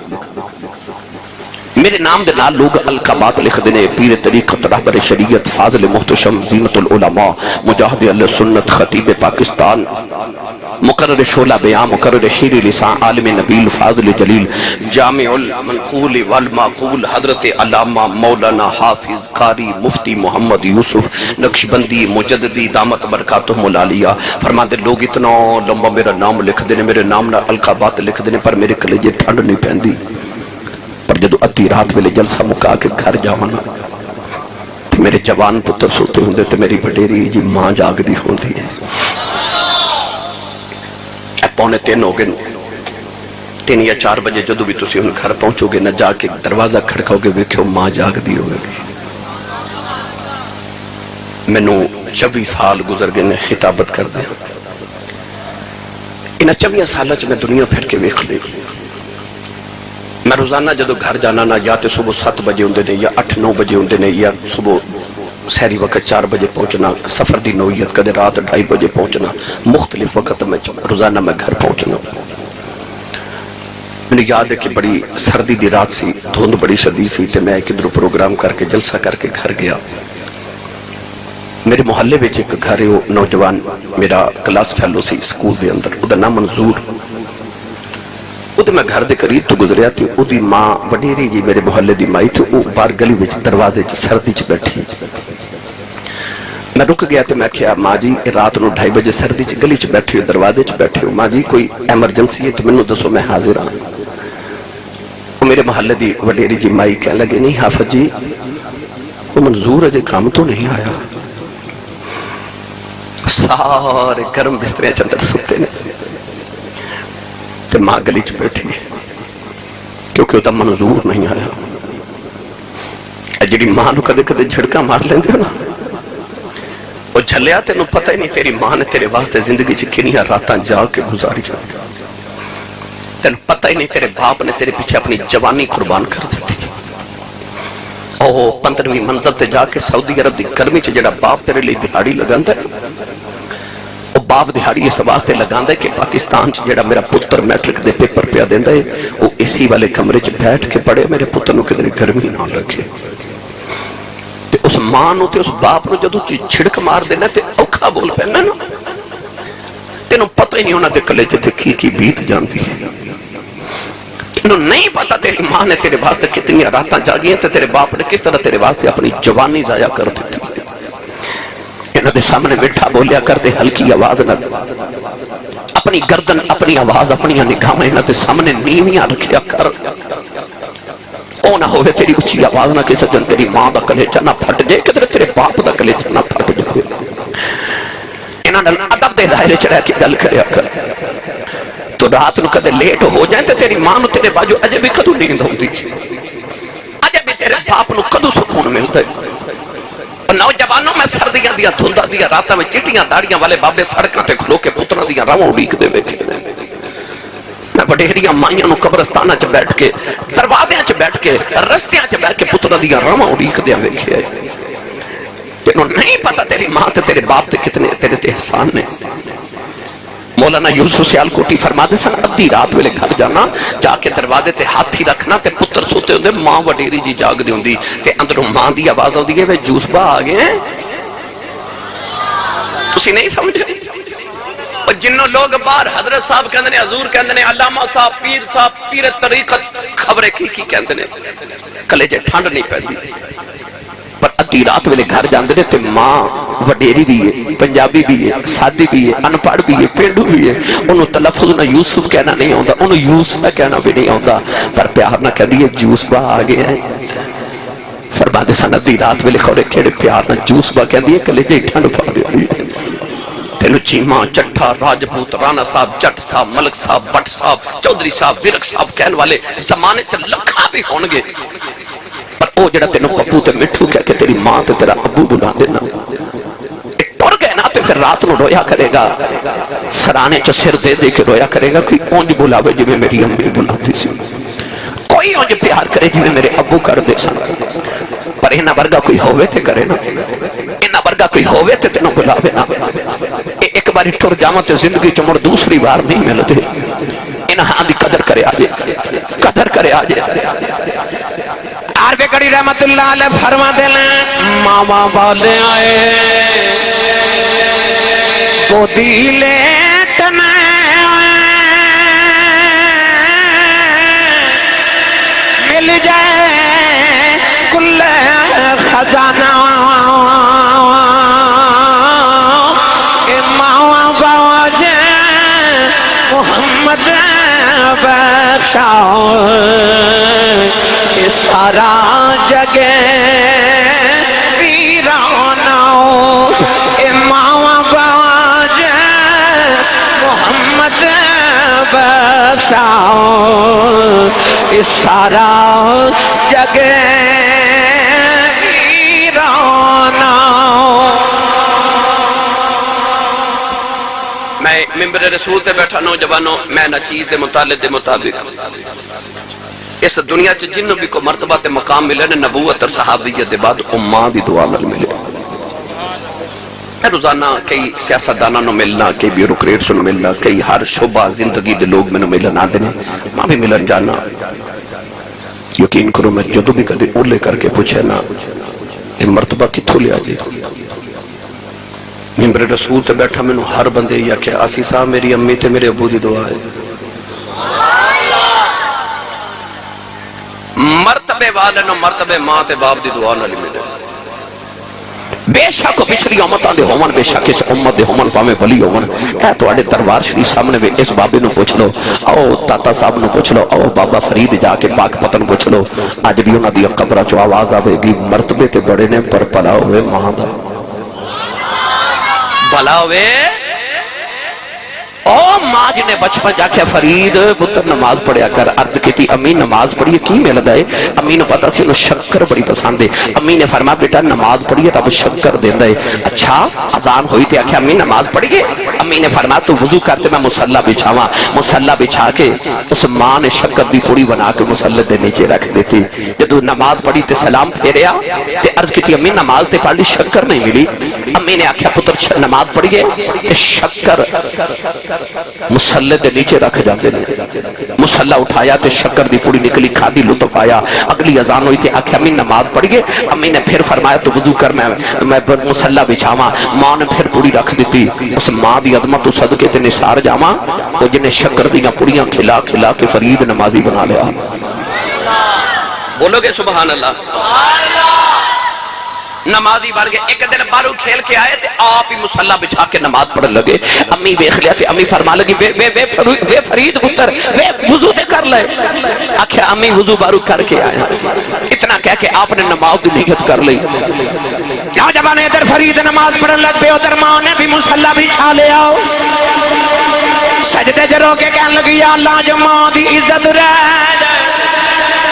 میرے نام دے نال لوگ القابات لکھ دینے پیر طریقت رہبر شریعت فاضل محتشم زینت العلماء مجاہد اللہ سنت خطیب پاکستان مقرر شعلہ بیان مقرر شیری لسان عالم نبیل فاضل جلیل جامع المنقول والمعقول حضرت علامہ مولانا حافظ قاری مفتی محمد یوسف نقشبندی مجددی دامت برکاتہم العالیہ فرماندے لوگ اتنا لمبا میرا نام لکھ دینے میرے نام نہ القابات لکھ دینے پر میرے کلیجے ٹھنڈ نہیں پہندی پر جدو ادھی رات ویلے جلسہ مکا کے گھر جاوانا تو میرے جوان پتر سوتے ہوں دے تو میری بڑیری جی ماں جاگ دی ہوں دی ہے پونے 3 ہو گئے 3 یا 4 بجے جدو بھی تسی ان گھر پہنچو گے نہ جا کے دروازہ کھڑکاؤ گے ویکھو ماں جاگ دی ہوئے گی میں نو 24 سال گزر گئے نے خطابت کر دیا انہا 24 سالہ میں دنیا پھر کے ویکھ لے میں روزانہ جدو گھر جانا نہ یا تے صبح 7 بجے ہوندے نے یا 8-9 بجے ہوندے نے یا صبح سہری وقت 4 بجے پہنچنا سفر دی نوعیت کدے رات 2:30 بجے پہنچنا مختلف وقت میں روزانہ میں گھر پہنچنا میں نے یاد ہے کہ بڑی سردی دی رات سی دھند بڑی شدید سی تے میں ایک ادھر پروگرام کر کے جلسہ کر کے گھر گیا میرے محلے وچ ایک گھر ہے وہ نوجوان میرا کلاس فیلو سی سکول دے اندر وہ دا نام منظور وہ میں گھر دے قریب تو گزریا تھی وہ دی ماں وڈیری جی میرے محلے دی مائی تھی وہ بار گلی وچ دروازے چ سردی چ بیٹھی میں رک گیا تو میں کہا ماں جی رات نو 2:30 بجے سردی چ گلی چ بیٹھی ہو دروازے چ بیٹھی ہو ماں جی کوئی ایمرجنسی ہے تو میں دسو میں حاضر ہوں وہ میرے محلے دی وڈیری جی مائی کہنے لگے نہیں حافظ جی وہ منظور اجے کام تو نہیں آیا سارے گرم بسترے چندر سکتے نے تو ماں گلی چ بیٹھی کیونکہ وہ منظور نہیں آیا جڑی ماں نو کدے کدے جھڑکا مار لیندے ہو نا وہ جھلیا تینو پتہ ہی نہیں تیری ماں نے تیرے واسطے زندگی چ کنیاں راتاں جا کے گزاری تینو پتہ ہی نہیں تیرے باپ نے تیرے پیچھے اپنی جوانی قربان کر دی تھی او 15ویں منزل تے جا کے سعودی عرب دی گرمی چ جڑا باپ تیرے لیے دہاڑی لگاندا ہے وہ باپ دہاڑی اس واسطے لگاندا ہے کہ پاکستان چ جڑا میرا پتر میٹرک دے پیپر پیا دیندا ہے وہ اسی والے کمرے چ بیٹھ کے پڑھے میرے پتر نو کدھر گرمی نہ لگے تے اس ماں نو تے اس باپ نو جدوں چھڑک مار دینا تے اوکھا بول پینا نا تینوں پتہ ہی نہیں ہونا تے کلیجے تے کی بیت جاندی ہے انہوں نہیں پتا تیری ماں نے تیرے واسطے کتنی راتاں جاگی ہیں تے تیرے باپ نے کس طرح تیرے واسطے اپنی جوانی ضائع کر دیتی. انہوں نے سامنے بیٹھا بولیا کر دے ہلکی آواز نہ, اپنی گردن اپنی آواز اپنی نگاہیں انہوں نے سامنے نیویاں رکھیا کر. او نہ ہوئے تیری اچھی آواز نہ کسی دن تیری ماں دا کلیجہ نہ پھٹ جائے, کدھر تیرے باپ دا کلیجہ نہ پھٹ جائے. انہوں نے ادب دے دائرے چڑھا کے گل کریا کر. تو رات نو کدے لیٹ ہو جائیں تے تیری ماں نو تیرے باجو اجے بھی کدو نیند ہوندی, اجے بھی تیرے باپ نو کدو سکون ملتا ہے. نوجوانوں میں سردیاں دیا دھندا دیا راتاں میں چٹیاں داڑیاں والے بابے سڑکاں تے کھلو کے پتراں دیا راواں اڑیک دے ویکھے. میں بڑیریاں مائیاں نو قبرستانہ چ بیٹھ کے دروازیاں چ بیٹھ کے رستیاں چ بیٹھ کے پتراں دیا راواں اڑیک دے ویکھے. انہوں نہیں پتا تیری ماں تے تیرے باپ تے کتنے تیرے تے احسان نے. مولانا یوسف سیالکوٹی فرما دے سن ادھی رات ویلے گھر جانا, جا کے دروازے تے ہاتھی رکھنا تے پتر سوتے ہوندے, ماں وڈیری جی جاگ دی ہوندی تے اندروں ماں دی آواز ہوندی ہے وے جوس با آ گئے ہیں. تسی نہیں سمجھ رہے؟ اور جنوں لوگ باہر حضرت صاحب کہندے نے, حضور کہندے نے, علامہ صاحب, پیر طریقت خبریں کی کہندے نے, کلیجے ٹھنڈ نہیں پیندی. پر ادھی رات ویلے گھر جاندے نے تے ماں وڈیری بھی ہے, پنجابی بھی ہے, سادی بھی ہے, انپڑھ بھی ہے, پینڈو بھی ہے. انہوں تلفظ نہ یوسف کہنا نہیں ہوتا, انہوں یوسف کہنا بھی نہیں ہوتا, پر پیار نہ کہہ دیئے جوس با آگے ہیں. فرما دے سن ادھی رات ویلے کھوڑے کھیڑے پیار نہ جوس با کہہ دیئے کلیجے ٹھنڈ پا دیئے. تینو چیمہ, چٹھا, راجپوت, رانا صاحب, جٹ صاحب, ملک صاحب, بٹ صاحب, چودری صاحب, ورک صاحب کہن والے زمانے چا لکھا بھی ہونگے. پر او جڑا تینو پپو تے مٹھو کہہ کے تیری ماں تے تیرا ابو بنا دینا, ٹر گئے نا تے پھر رات نو رویا کرے گا, سرانے چا سر دے دے کے رویا کرے گا. کوئی اونج بلاوے جی میں میری امی بلا دی سی, کوئی اونج پیار کرے جی میں میرے ابو کر دے سن. پر انہا برگا کوئی ہوئے تھے کرے نا, انہا برگا کوئی ہوئے تھے تینو بلاوے نا. ایک باری ٹر جاما تے زندگی چمڑ دوسری بار نہیں ملتے. انہا ہاں دی قدر کرے آجے, قدر کرے آجے. عارف کڑی رحمت اللہ علیہ فرما دے لیں, ماما والے آئے گودی لیٹنے مل جائے کل خزانہ. ماما باجے محمد بخشاؤ, سارا جگہ ویراناؤ. ماما باجے محمد بخشاؤ, سارا جگہ ویراناؤ. میں ممبر رسول تے بیٹھا نوجوانوں, میں نہ چیز دے مطالعے دے مطابق اس دنیا چ جنوں بھی کو مرتبہ تے مقام ملے نے, نبوت اور صحابیت دے بعد اماں دی دعا نال ملے. میں روزانہ کئی سیاستداناں نو ملنا, کئی بیوروکریٹس نو ملنا, کئی ہر شعبہ زندگی دے لوگ میں نو ملن آندے نے, ماں بھی ملن جانا. یقین کرو میں جدوں بھی کدے اولے کر کے پوچھے نا یہ مرتبہ کتھوں لیا جی, ممبر رسول تے بیٹھا میں نو ہر بندے یا کہ آسی صاحب میری امی تے میرے ابو دی دعا ہے. مرتبے والے نو مرتبے ماں تے باپ دی دعا نہ ملے. بے شک پچھلی امتاں دے ہومن, بے شک اس امت دے ہومن پاویں ولی ہومن. اے تواڈے دربار شریف سامنے وے اس بابے نو پوچھ لو, او تاتا صاحب نو پوچھ لو, او بابا فرید جا کے پاک پتن پوچھ لو, اج بھی انہاں دی قبراں چوں آواز آوے گی, مرتبے تے بڑے نے پر پلا ہوئے ماں دا بھلا ہوئے. او ماں جی نے بچپن جا کے فرید پتر نماز پڑھیا کر. عرض کی تھی امی نماز پڑھیے کی ملدا ہے؟ امی نے پتا سی انہوں شکر بڑی پسند ہے. امی نے فرمایا بیٹا نماز پڑھیے رب شکر دیندا ہے. اچھا اذان ہوئی تے آکھیا امی نماز پڑھیے. امی نے فرمایا تو وضو کرتے میں مصلی بچھاواں. مصلی بچھا کے اس ماں نے شکر دی پوڑی بنا کے مصلی دے نیچے رکھ دیتی. جدوں نماز پڑھی تے سلام پھیریا تے عرض کی تھی امی نماز تے پڑھ لی شکر نہیں ملی. امی نے آکھیا پتر نماز پڑھیے, شکر مصلی دے نیچے رکھ جاندے نے. مسلح اٹھایا تے شکر دی پوری نکلی، کھادی، لطف آیا۔ اگلی اذان ہوئی تے آکھیا امی نماز پڑھ گئے۔ امی نے پھر فرمایا تو وضو کر، میں مسلح بچھاواں۔ ماں نے پھر پوری رکھ دیتی۔ اس ماں دی عظمت تو صدقے تے نثار جاواں، وہ جنہیں شکر دیاں پوریاں کھلا کھلا کے فرید نمازی بنا لیا۔ بولو گے سبحان اللہ؟ نمازی بن گئے۔ ایک دن بارو کھیل کے آئے تے آپ ہی مسلح بچھا کے نماز پڑھ لگے۔ امی ویکھ لیا تے امی فرما لگی وے فرید پتر وے وضو تے کر لے۔ آکھیا امی وضو بارو کر کے آیا۔ اتنا کہہ کے آپ نے نماز کی نیت کر لی۔ نوجوان ادھر فرید نماز پڑھن لگ پے، ادھر ماں نے بھی مسلح بچھا لیا۔ سجدے جرو کے کہنے لگی یا اللہ جو ماں دی عزت رہ جائے،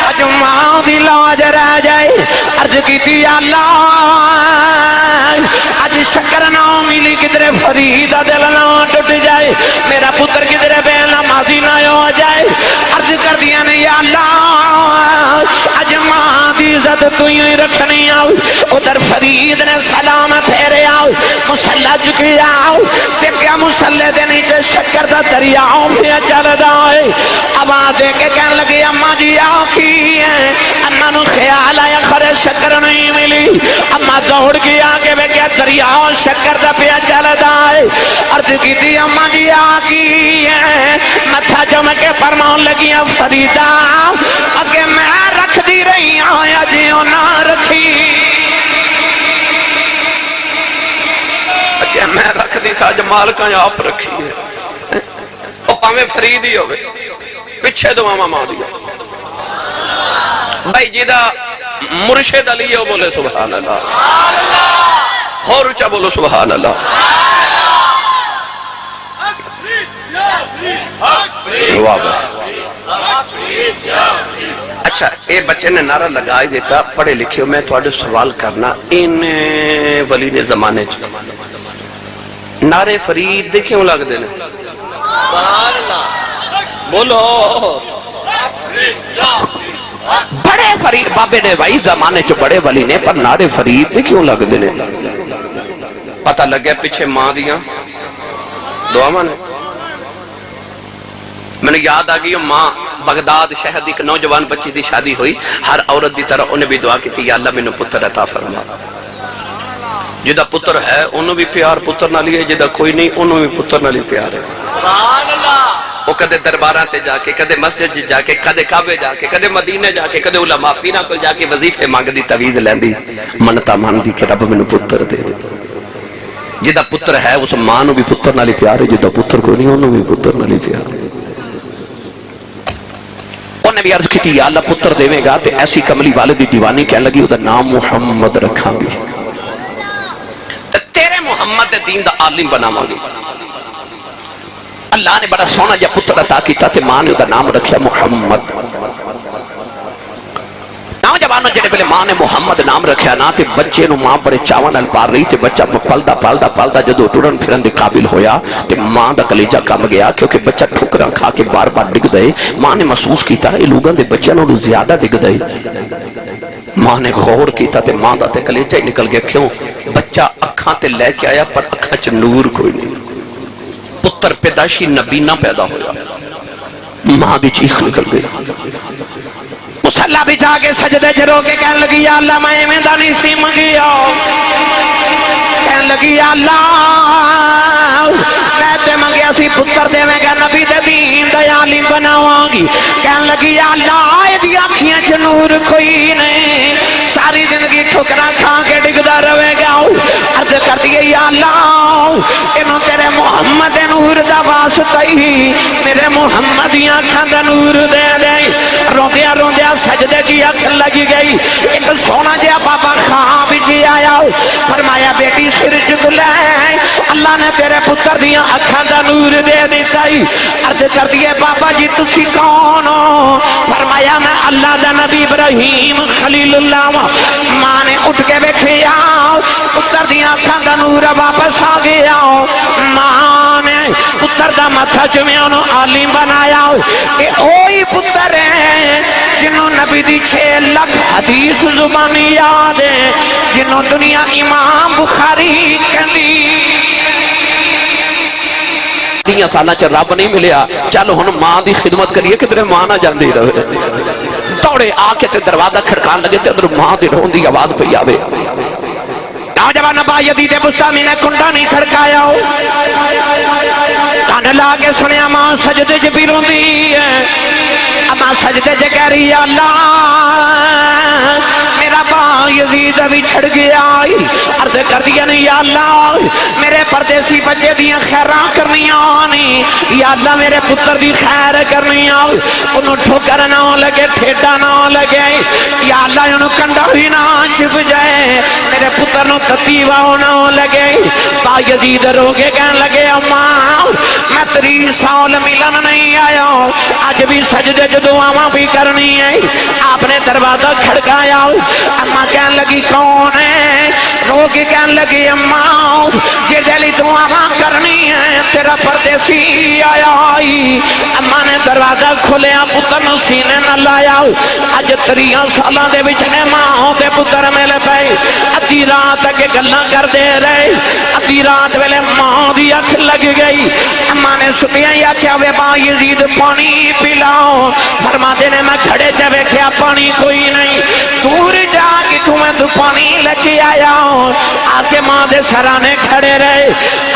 اج ماں دی لاج رہ جائے۔ عرض کی تھی یا اللہ اج شکر نہ ملی، کدھر فرید دل نہ ٹوٹ جائے، میرا پتر کدھر بے نمازی نہ ہو جائے۔ عرض کر دیا نہیں یا اللہ اج ماں دی عزت تو ہی رکھنی آؤ۔ ادھر فرید نے سلام پھیرے آؤ، مسلح چکی آؤ، تے کیا مسلح دے نیچے شکر دا دریاؤں پہ چل رہا ہے۔ آواز دے کے کہنے لگی اماں جی آخی ہے، انہاں نو خیال آیا خرے شکر نہیں ملی۔ اماں دوڑ کے آگے میں کیا دریاؤں شکر دا پہ چل رہا ہے۔ عرض کی تھی اماں جی آخی ہے، متھا جم کے فرمان لگی فریدہ اگے میں رکھ دی رہی آیا جیوں نہ رکھی، اگے میں رکھ دی سا جمال کا آپ رکھی ہے۔ او پاویں فرید ہی ہوئے پچھے دو ماما دیا بھائی جیدہ مرشد علی ہو بولے سبحان اللہ، اور اچھا بولو سبحان اللہ۔ اچھا اے بچے نے نعرہ لگائی دیتا پڑھے لکھے ہو، میں تھوڑے سوال کرنا، ان ولی نے زمانے چ نعرے فرید دیکھیں ہوں لگ دینے بولو بڑے فرید بابے نے بھائی زمانے چ بڑے ولی نے، پر نعرے فرید دیکھیں لگ دینے پتہ لگ گیا پیچھے ماں دیاں دعا مانے۔ میں نے یاد آگئی ماں بغداد شہر دی ایک نوجوان بچی دی شادی ہوئی، ہر عورت دی طرح انہیں بھی دعا کی تھی یا اللہ میں نے پتر عطا فرما۔ جدہ پتر ہے انہوں بھی پیار پتر نہ لیے، جدہ کوئی نہیں انہوں بھی پتر نہ لی پیار ہے۔ وہ کدے درباراں تے جا کے، کدے مسجد جا کے، کدے کعبے جا کے، کدے مدینے جا کے، کدے علماء پیراں کو جا کے وظیفے مانگ دی، تعویذ لیندی، منتا مان دی کہ رب میں نے پتر دے دے۔ جدہ پتر ہے اس ماں نو بھی پتر نہ لی پیار ہے، جدہ پتر کو نہیں انہوں بھی پتر نہ لی پیار ہے۔ انہیں بھی عرض کی تھی یا اللہ پتر دے گا تے ایسی کملی والدی دیوانی کہنے لگی ادھر نام محمد رکھا بھی، تیرے محمد دین دا عالم بناواں گی۔ اللہ نے بڑا سونا جا پتر عطا کیتا تے ماں نے ادھر نام رکھیا محمد۔ نوجوانوں جڑے بلے ماں نے محمد نام رکھیا نا تے بچے نو ماں بڑے چاون نال پال رہی تے بچہ پلدا پلدا پلدا جدو ٹرن پھرن دے قابل ہویا تے ماں دا کلیجہ کم گیا، کیونکہ بچہ ٹھکراں کھا کے بار بار ڈگ دے۔ ماں نے محسوس کیتا اے لوگاں دے بچے نوں زیادہ ڈگ دے۔ ماں نے غور کیتا تے ماں دا تے کلیجہ ہی نکل گیا، کیوں؟ بچہ اکھاں تے لے کے آیا پر اکھاں چ نور کوئی نہیں، پتر پیدائشی نبینہ پیدا ہویا۔ ماں دی چیخ نکل گئی، مسلح بچھا کے سجدے جرو کے کہنے لگی یا اللہ میں دانی سی منگیا، کہنے لگی یا اللہ میں تے منگیا سی پتر دے میں کہ نبی دے دین دا عالم بناواں گی۔ کہنے لگی یا اللہ اے دی آنکھیاں چ نور کوئی نہیں، ساری زندگی ٹھکرا کھا کے ڈگدا رہے گا۔ عرض کر دیے یا اللہ انہوں تیرے محمد نور دا واسطہ ہی میرے محمد دی آنکھاں دا نور دے دے۔ روندیا روندیا سجدے جی اکھ لگی گئی، ایک سونا جیا بابا خواب جی آیا، فرمایا بیٹی سر جھک لے، اللہ نے تیرے پتر دیاں اکھاں دا نور دے دیتا ہی۔ عرض کر دیے بابا جی تسی کون ہو؟ فرمایا میں اللہ دا نبی ابراہیم خلیل اللہ۔ ماں نے اٹھ کے بیٹھیا، پتر دیاں اکھاں دا نور واپس آ گیا۔ ماں نے پتر دا ماتھا چومیا انہوں عالم بنایا، کہ اوہی پتر ہے جنہوں نبی دی 6 لاکھ حدیث زبانی یاد ہے، جنہوں دنیا امام بخاری کہنی۔ 20 سالاں چ رب نہیں ملیا، چل ہن ماں دی خدمت کریے کہ تیرے ماں نہ جاندی رہے۔ دوڑے آ کے تے دروازہ کھڑکان لگے تے اندر ماں دی رون دی آواز پئی آوے۔ نوجوان ابا یزید بستامی نے کنڈا نہیں کھڑکایا ہو، کان لا کے سنیا ماں سجدے چ پی روندی ہے۔ اما سجدے چ کہہ رہی ہے اللہ میرا با یزید بھی چھڑ گیا، عرض کر دیا نہیں یا اللہ میرے پردیسی بچے دیاں خیراں کرنیاں نہیں، یا اللہ میرے پتر دی خیر کرنیاں، انہوں ٹھوکر نہ لگے ٹھیڈا نہ لگے، یا اللہ انہوں کنڈا ہی نہ چھپ جائے، میرے پتر نو تتیوہ نہ لگے۔ با یزید روگے کہنے لگے اماں میں 30 سال ملن نہیں آیا، آج بھی سجدے جو دعاواں بھی کرنی ہے۔ آپ نے دروازہ کھڑکایا، اماں کہنے لگی کون ہے؟ روگے کہنے لگی اماں جیلی دعاواں کرنی ہے تیرا پردیسی آیا۔ اماں نے دروازہ کھولیا، پتر نو سینے نہ لایا، اج 30 سالاں دے وچ ماں تے پتر ملے پئے، ادھی رات کے گلاں کر دے رہے، ادھی رات ویلے ماں دی اکھ لگ گئی۔ اماں نے ستیاں یا کیا وے با یزید پانی پلاؤ، فرما دے نے میں کھڑے چ ویکھیا پانی کوئی نہیں، دور جا کے تمہیں تو پانی لے کے آیا ہوں۔ آ کے ماں دے سرانے کھڑے رہے،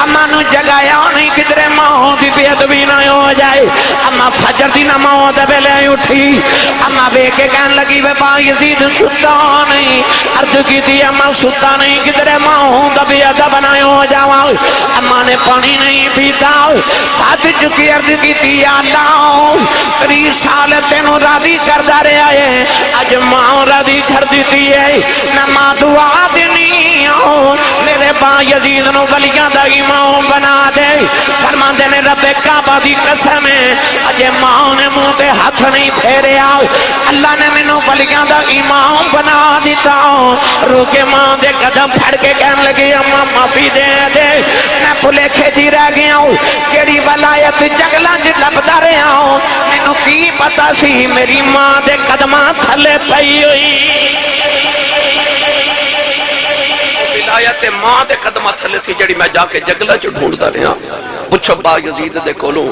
اماں نو جگایا نہیں کدھرے ماں دی بے ادبی نہ ہو جائے۔ اماں فجر دی نماز ویلے اٹھی، اماں ویکھ کے کہنے لگی وے با یزید ستا نہیں، عرض کی تھی اماں ستا نہیں کدھرے ماں دا بے ادب نہ ہو جاواں۔ اماں نے پانی نہیں پیتا، ہاتھ چکی عرض کی تھی یا اللہ 30 سال تینوں راضی کردہ رہا ہے، اج ماں راضی کر دیتی ہے، میں ماں دعا دینی ہوں میرے با یزید نو ولیاں دا امام بنا دے۔ فرماندے نے رب کعبہ دی قسم ہے اج ماں نے منہ تے ہاتھ نہیں پھیریا، اللہ نے مینوں ولیاں دا امام بنا دیتا۔ رو کے ماں دے قدم پھڑ کے کہنے لگی اماں معافی دے دے، میں بھلے کھیتی رہ گیا ہوں، کیڑی ولایت جنگلاں وچ لبدا رہا ہوں، مینوں کی پتا سی میری ماں دے قدماں تھلے پئی ہوئی۔ ولایت ماں دے قدماں تھلے سی جڑی میں جا کے جنگلاں چ ڈھونڈدا رہا۔ پوچھو با یزید دے کولوں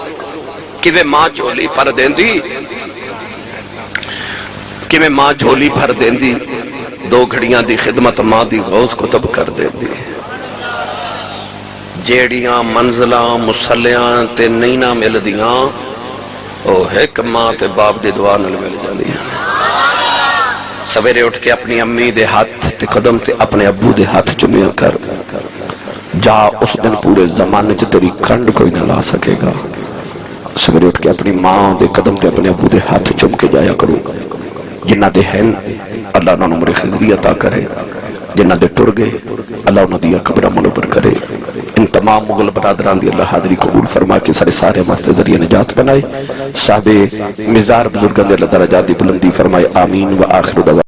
کیویں ماں جھولی بھر دیندی، کیویں ماں جھولی بھر دیندی، 2 گھڑیاں دی خدمت ماں دی غوث کتب کر دیندی۔ جیڑیاں منزلاں مسلیاں تے نہیں نہ مل دیاں، او ایک ماں تے باپ دی دعا نال مل جاندیاں۔ سویرے اٹھ کے اپنی امی دے ہاتھ تے قدم تے اپنے ابو دے ہاتھ چومیا کر، جا اس دن پورے زمانے چ تیری کھنڈ کوئی نہ لا سکے گا۔ سویرے اٹھ کے اپنی ماں دے قدم تے اپنے ابو دے ہاتھ چوم کے جایا کرو، جنہ دے ہیں اللہ انہوں نے عمر خضری عطا کرے، جنہ دے ٹر گئے اللہ انہوں دیا قبرہ منور کرے۔ ان تمام مغل برادران دی اللہ حاضری قبول فرما کے سارے واسطے ذریعہ نجات بنائے، صاحب مزار بزرگان دے اللہ درجات دی بلندی فرمائے، آمین و آخر دعوان۔